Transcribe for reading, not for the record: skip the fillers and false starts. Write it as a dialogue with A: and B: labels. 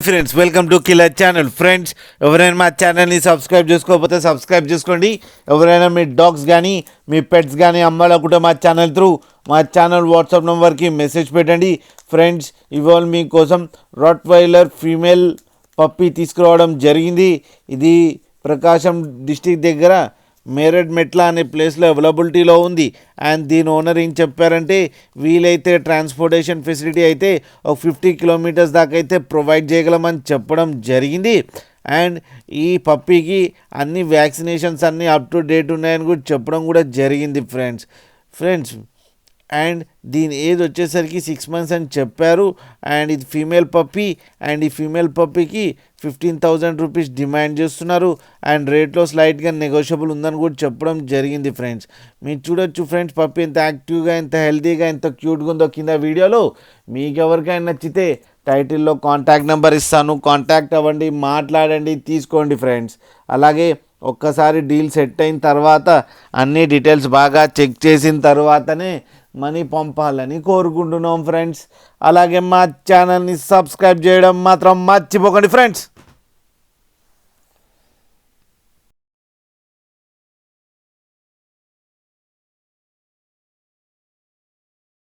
A: Friends welcome to killer channel. Friends ఎవరైనా మా ఛానల్ని సబ్స్క్రైబ్ చేసుకోకపోతే సబ్స్క్రైబ్ చేసుకోండి. ఎవరైనా మీ డాగ్స్ కానీ మీ పెట్స్ కానీ అమ్మాలనుకుంటే మా ఛానల్ త్రూ మా ఛానల్ వాట్సాప్ నెంబర్కి మెసేజ్ పెట్టండి. ఫ్రెండ్స్ ఇవాళ మీకోసం రాట్ వైలర్ ఫీమేల్ పప్పీ తీసుకురావడం జరిగింది. ఇది ప్రకాశం డిస్టిక్ దగ్గర మేరడ్ మెట్ల అనే ప్లేస్లో అవైలబిలిటీలో ఉంది. అండ్ దీని ఓనర్ ఏం చెప్పారంటే వీలైతే ట్రాన్స్పోర్టేషన్ ఫెసిలిటీ అయితే ఒక 50 కిలోమీటర్స్ దాకా అయితే ప్రొవైడ్ చేయగలమని చెప్పడం జరిగింది. అండ్ ఈ పప్పీకి అన్ని వ్యాక్సినేషన్స్ అన్నీ అప్ టు డేట్ ఉన్నాయని కూడా చెప్పడం కూడా జరిగింది ఫ్రెండ్స్ అండ్ దీని ఏజ్ వచ్చేసరికి 6 months అని చెప్పారు. అండ్ ఇది ఫీమేల్ పప్పీ. అండ్ ఈ ఫీమేల్ పప్పీకి 15,000 రూపీస్ డిమాండ్ చేస్తున్నారు. అండ్ రేట్లో స్లైట్గా నెగోషియబుల్ ఉందని కూడా చెప్పడం జరిగింది. ఫ్రెండ్స్ మీరు చూడొచ్చు ఫ్రెండ్స్ పప్పీ ఎంత యాక్టివ్గా, ఎంత హెల్తీగా, ఎంత క్యూట్గా ఉందో కింద వీడియోలో. మీకు ఎవరికైనా నచ్చితే టైటిల్లో కాంటాక్ట్ నెంబర్ ఇస్తాను, కాంటాక్ట్ అవ్వండి, మాట్లాడండి, తీసుకోండి ఫ్రెండ్స్. అలాగే ఒక్కసారి డీల్ సెట్ అయిన తర్వాత అన్ని డీటెయిల్స్ బాగా చెక్ చేసిన తర్వాతనే మనీ పంపాలని కోరుకుంటున్నాం ఫ్రెండ్స్. అలాగే మా ఛానల్ని సబ్స్క్రైబ్ చేయడం మాత్రం మర్చిపోకండి ఫ్రెండ్స్.